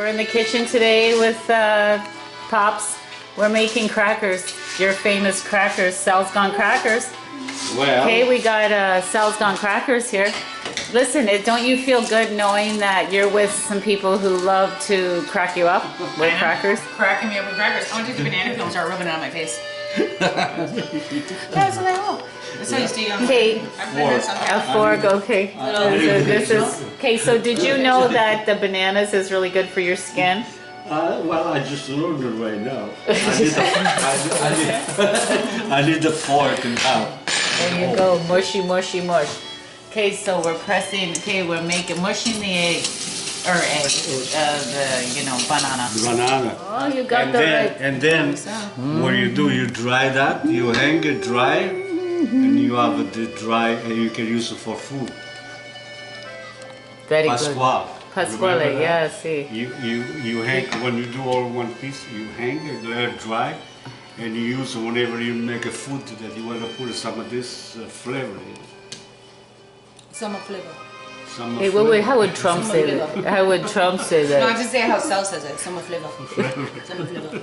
We're in the kitchen today with Pops. We're making crackers. Your famous crackers, Sal's Gone Crackers. Well, Okay, we got Sal's Gone Crackers here. Listen, don't you feel good knowing that you're with some people who love to crack you up with crackers? Cracking me up with crackers. I want to take the banana peel and start rubbing it on my face. That's what I will. That's how you stay young. Okay, A a fork, okay. This is, okay, so did you know that the bananas is really good for your skin? well, I just learned it right now. I need the fork now. There you go, mushy, mushy, mush. Okay, so we're pressing, we're mushing the egg, banana. Banana. Oh, you got And the then, right. and then what you do, you dry that, you hang it dry, and you have it dry, and you can use it for food. Very good. Pascual. Pasquale, Remember that? yeah, see. You hang, when you do all one piece, you hang it, let it dry, and you use it whenever you make a food that you want to put some of this flavor in it. Summer flavor. Some Hey, wait, how would Trump say that? How would Trump say No, I that? just say how Sal says it. Summer flavor. Summer flavor.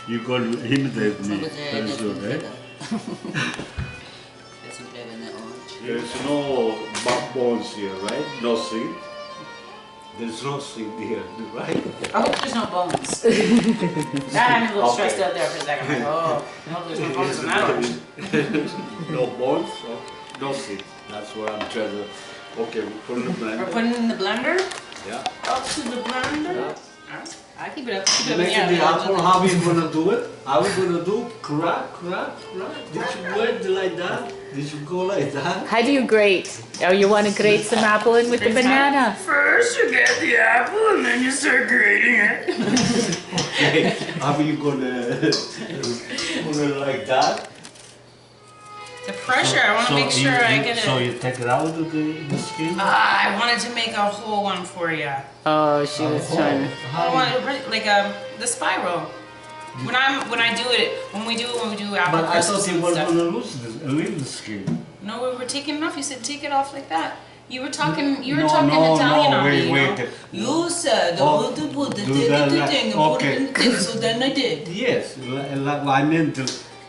You can imitate me. That's good, eh? There's no bones here, right? No seed. There's no seed here, right? I hope there's no bones. I'm a little stressed out there for a second. Like, oh, I hope there's no bones in that one. No bones, no seed. That's what I'm trying to. Okay, we put it in the blender. We're putting it in the blender. Yeah. Up to the blender. Yeah. Alright. I keep it up. Keep it up. Making the apple, how are you gonna do it? How are you gonna do? Crack. Did you do it like that? Did you go like that? How do you grate? Oh, you want to grate some apple in with the banana? First you get the apple and then you start grating it. Okay, how are you gonna put it like that? The pressure, I want to make sure I get it. So you take it out of the skin? I wanted to make a whole one for you. Oh, she was trying to. I want it like the spiral. When we do apple But I crisps thought you and were stuff. gonna leave the skin. No, we were taking it off. You said take it off like that. You were talking. You were No, talking no, Italian no, on wait, me. wait. You said Oh, put the do that like- thing and put it in the okay. thing. So then I did. Yes, I meant to,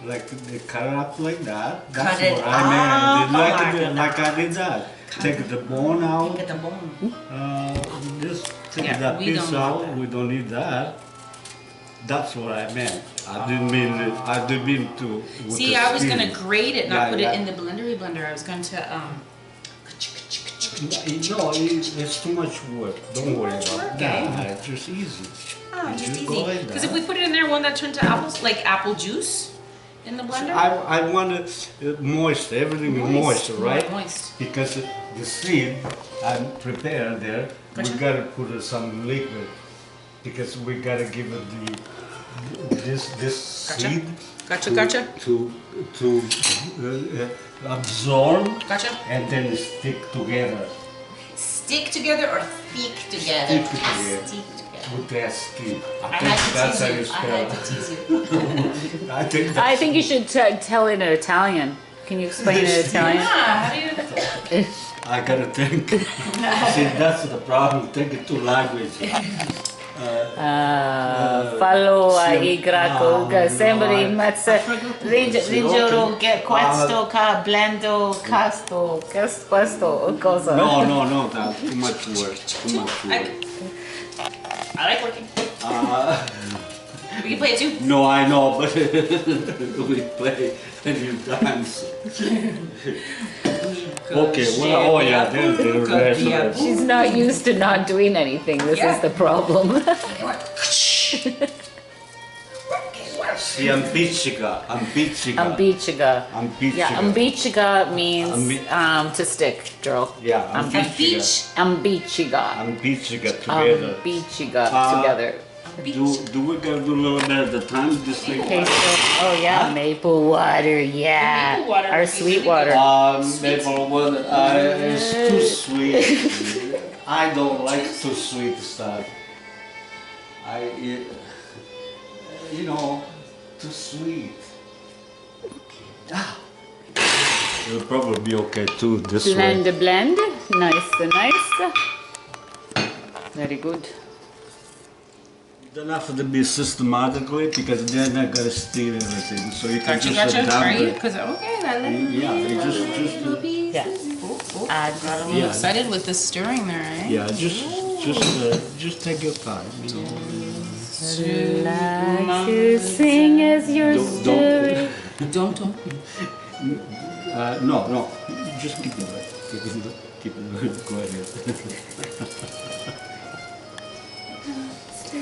like they cut it up like that. That's Cut it what I meant. up Like I did that. Take the bone out. Get the bone. Just take Yeah, that we piece don't want out. that. We don't need that. That's what I meant. I didn't mean to. with See, the I was skin. gonna grate it, not Yeah, put yeah. it in the blender. I was going to No, it's too much work. Don't worry much about work, that. eh? It's just easy. Oh, You just just easy. go like Because that. if we put it in there, won't that turn to apples, like apple juice in the blender? I want it moist, everything moist, right? Moist. Because the seed I'm prepared there, Gotcha. we gotta put some liquid because we gotta give it this Gotcha. seed Gotcha. to absorb Gotcha. and then stick together Stick together or thick together? Stick together. Stick together. with that skin. I think that's how had you to tease you. I spell had to it. tease you. I think I that's think you should tell in Italian. Can you explain in Italian? Yeah, how do you... I gotta think. See, that's the problem. Taking two languages. Fallo a graco, sembri in mezzo, rigoro, questo, ca, blendo, casto, questo, cosa. No, that's too much work. Too much work. I like working. We can play it too. No, I know, but we play and you dance. Okay, well, oh yeah, there's She's not used to not doing anything. This is the problem. See, ambicciga. Ambicciga. Yeah, ambicciga means to stick, girl. Yeah, Beach. Ambicciga. Ambicciga together. Ambicciga together. Do we gotta do a little bit at the time? This thing? Okay, so, oh yeah, maple water, yeah. Maple water Our would be sweet really water. Maple water, it's too sweet. I don't like too sweet stuff. You know, too sweet. It'll probably be okay too this way. Blend. Nice. Very good. Don't have to be systematically because they're not gonna steal everything. So you can Gotcha, just gotcha. adapt Are you? it. Because okay, I like Yeah, you just little pieces. Yeah. Add Got a little Yeah. excited with the stirring there, eh? yeah, just take your time. You know. like to sing as you're stirring. Don't. No, just keep it right. Keep it right. Go ahead.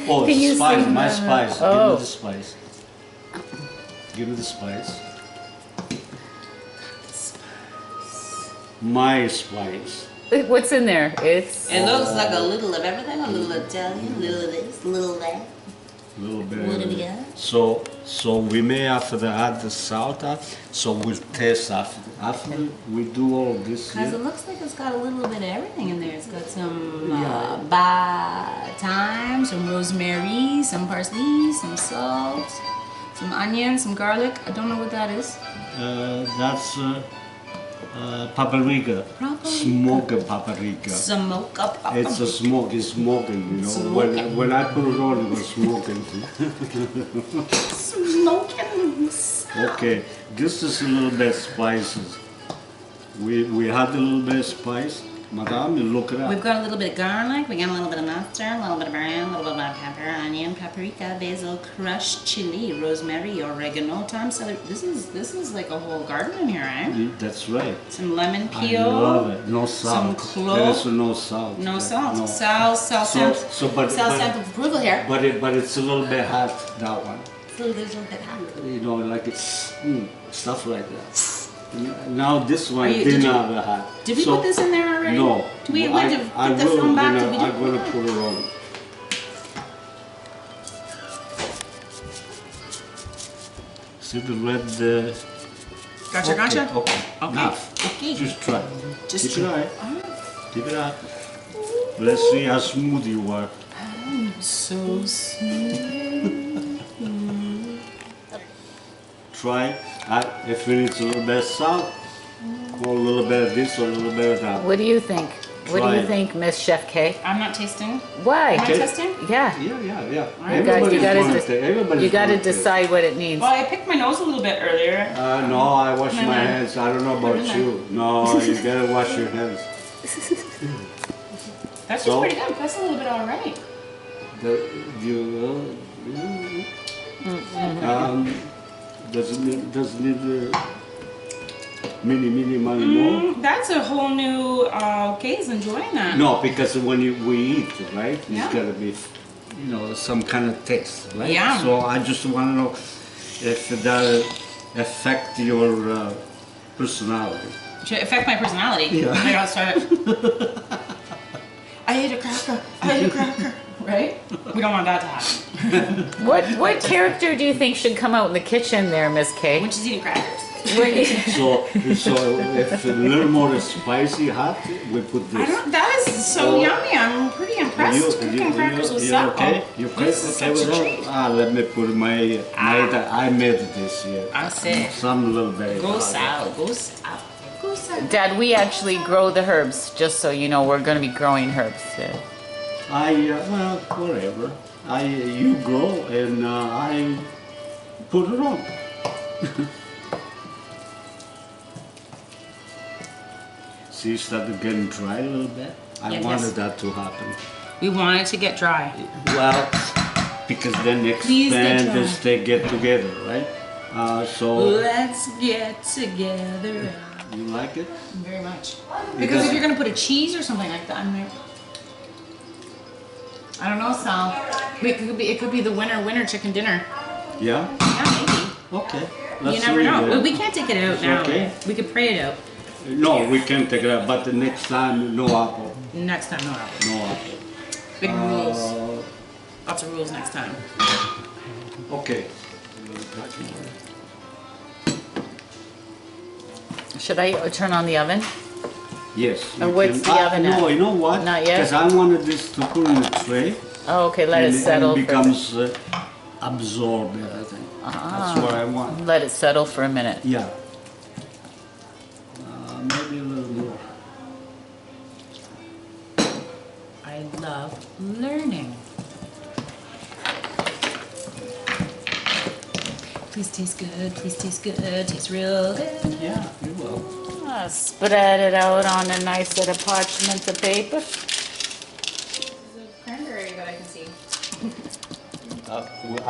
Oh, Can you spice, sing my that? spice. Oh. Give me the spice. Give me the spice. My spice. What's in there? It's It looks like a little of everything, a little Italian, a little of this, a little of that. A little bit. What do we got? So we may have to add the salt up. So we'll taste after. After we do all this. Because Yeah. it looks like it's got a little bit of everything in there. It's got some Yeah. thyme, some rosemary, some parsley, some salt, some onion, some garlic. I don't know what that is. That's paprika. Paprika. Smoked paprika. Smoke up. It's a smoke. It's smoking. You know. Smoking. When I put it on, it was smoking. Smoking. Okay, this is a little bit spices. We had a little bit of spice. Madame, you look it up. We've got a little bit of garlic, we got a little bit of mustard, a little bit of brown, a little bit of pepper, onion, paprika, basil, crushed chili, rosemary, oregano, thyme, celery. This is like a whole garden in here, eh? That's right. Some lemon I peel. love it. No salt. Some clove. There's no salt. No salt. No. Sal So but stamp of approval here. but it's a little bit hot, that one. So there's a little bit hot. You know, like it's stuff like that. Now this one Did didn't you- have the hot. Did we So- put this in there already? No. Do we want to I put the will, film back? Did we do- I'm gonna put it on. See the red. Gotcha, Okay, gotcha. Okay. Okay. Enough. Okay. Just try. Just Keep it try. up. Keep it up. Let's see how smooth you are. So smooth. Try. If it needs a little bit of salt, or a little bit of this, or a little bit of that. What do you think? What do Try you it. think, Miss Chef Kay? I'm not tasting. Why? Am I Okay. testing? Yeah. Yeah. right. Everybody's gotta gonna de- taste. Everybody's You got to gonna taste. decide what it needs. Well, I picked my nose a little bit earlier. No, I wash No, my no. hands. I don't know about No, no. you. No, you gotta wash your hands. That's So- just pretty good. That's a little bit all right. Doesn't need mini money more? That's a whole new. Kay's enjoying that. No, because when we eat, right, Yeah. it's gotta be, some kind of taste, right? Yeah. So I just want to know if that affect your personality. Should it affect my personality? Yeah. I gotta start it. I ate a cracker. I ate a cracker. Right? We don't want that to happen. What character do you think should come out in the kitchen there, Miss Kay? When she's eating crackers. So if a little more spicy hot, we put I this. don't. That is so Oh. yummy. I'm pretty impressed. Cooking crackers with you salt. okay? You okay? This is Okay with such a that? treat. Let me put I made this here. I see. Some little bit. Go Sal. Go Sal. Go Sal. Dad, we actually grow the herbs, just so you know, we're going to be growing herbs. Well, whatever. You grow and I put it on. See, it started getting dry a little bit. I Yes, wanted yes. that to happen. We want it to get dry. Well, because then Please get expand dry. as they get together, right? So Let's get together. you like it? Very much. Because- Because if you're gonna put a cheese or something like that in there. I don't know, Sal. It could be the winner chicken dinner. Yeah. Yeah, maybe. Okay. You never see, know. uh, Well, we can't take it out It's now. okay. We could pray it out. No, we can take it out, but the next time, no apple. Next time, no apple. No apple. Big rules. Uh, Lots of rules next time. okay. Should I turn on the oven? Yes. And you what's can- the oven No, at? you know what? Not yet? Because I wanted this to put in a tray. Oh, okay, let and it settle. And for it becomes absorb everything. That's what I want. let it settle for a minute. Yeah. Maybe a little more. I love love learning. Please taste good, please taste good, tastes real good. Yeah, you will. Spread it out on a nice bit of parchment of paper. Cranberry that I can see.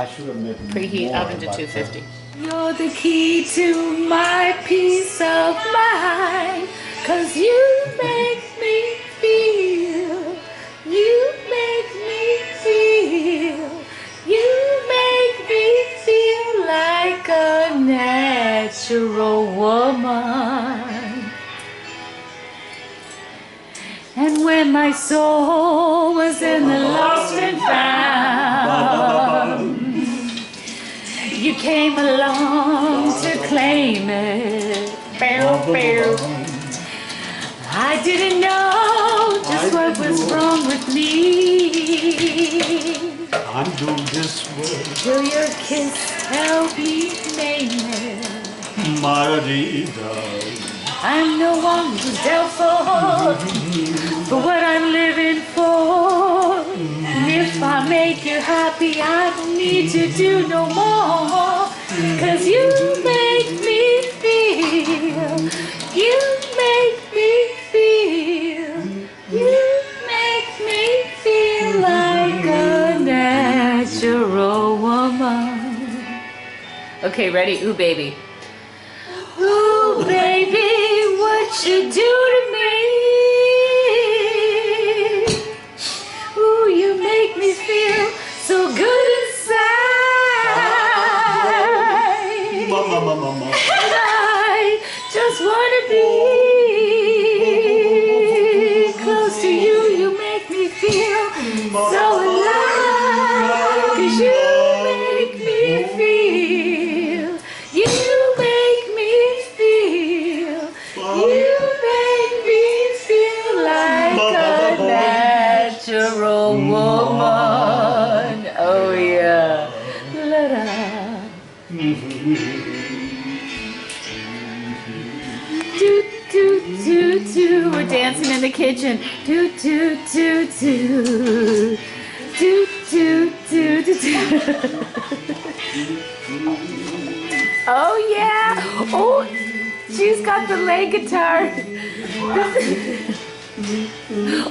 I should have made Preheat more, oven to but, 250. You're the key to my peace of mind, 'cause you make me feel, you make me feel, you make me feel like a natural woman. And when my soul was in the lost and found, you came along to claim it. Bow, bow. I didn't know just what was wrong with me undo this world. till your kiss helped me name it. Margarita. I'm no one who's doubtful for what I'm living for. And if I make you happy, I don't need to do no more. 'Cause you make me feel, you make me feel, you make me feel like a natural woman. Okay, ready? Ooh, baby. Ooh, baby, what you do to me? Ooh, you make me feel so good inside. Mama, mama, mama. And I just wanna be close to you. You make me feel so alive. 'Cause you make me feel, you make me feel, you make me feel like a natural woman. Oh yeah. La-da. Do, do, do, do. We're dancing in the kitchen. Do, do, do, do. Do, do, do, do, do. Oh yeah! Oh, she's got the leg guitar.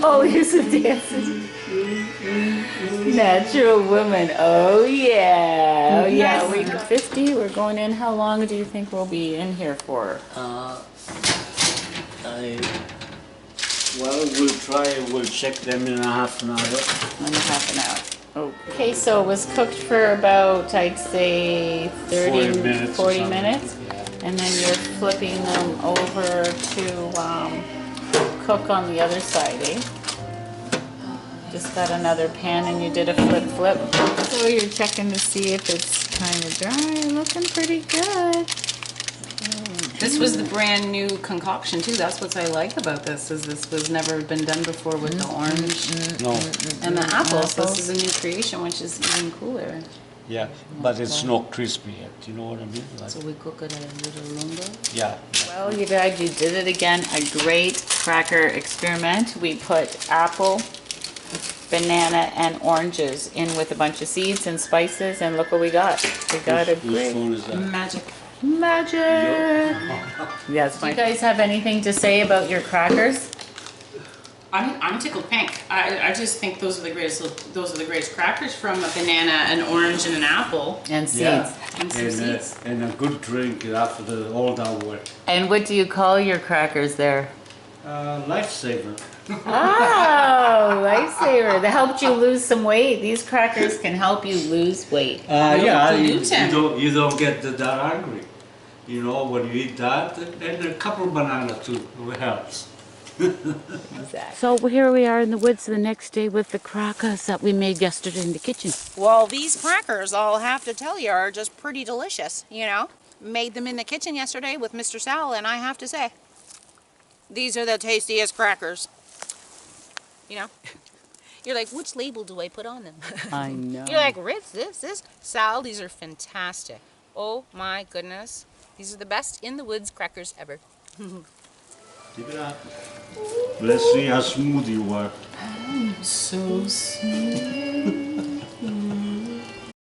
Oh, here's the dancing. Natural woman. Oh yeah. Oh yeah. We 50. We're going in. How long do you think we'll be in here for? Well, we'll check them in a half an hour. In half an hour. Okay, so it was cooked for about, I'd say, 30, 40 minutes or 40 something. minutes. And then you're flipping them over to cook on the other side, eh? Just got another pan and you did a flip. So you're checking to see if it's kind of dry. Looking pretty good. This was the brand new concoction too. That's what I like about this, is this was never been done before with the orange No, and the apples. This is a new creation, which is even cooler. yeah, but it's not crispy yet. You know what I mean? Like, So we cook it a little longer. yeah. Well, you guys, you did it again. A great cracker experiment. We put apple, banana, and oranges in with a bunch of seeds and spices, and look what we got. We got a Which great phone is that? Magic. magic. Yes. Do you guys have anything to say about your crackers? I'm tickled pink. I just think those are the greatest. Those are the greatest crackers from a banana, an orange, and an apple. And seeds. Yeah, And some seeds. and a good drink after all that work. And what do you call your crackers there? Lifesaver. Oh, lifesaver. That helped you lose some weight. These crackers can help you lose weight. Yeah, gluten. you don't get that hungry. You know, when you eat that, and a couple of bananas too helps. So here we are in the woods the next day with the crackers that we made yesterday in the kitchen. Well, these crackers, I'll have to tell you, are just pretty delicious, you know. Made them in the kitchen yesterday with Mr. Sal, and I have to say, these are the tastiest crackers. You know? You're like, which label do I put on them? I know. You're like, Ritz, this. Sal, these are fantastic. Oh my goodness. These are the best in the woods crackers ever. Keep it up. Let's see how smooth you are. So sweet.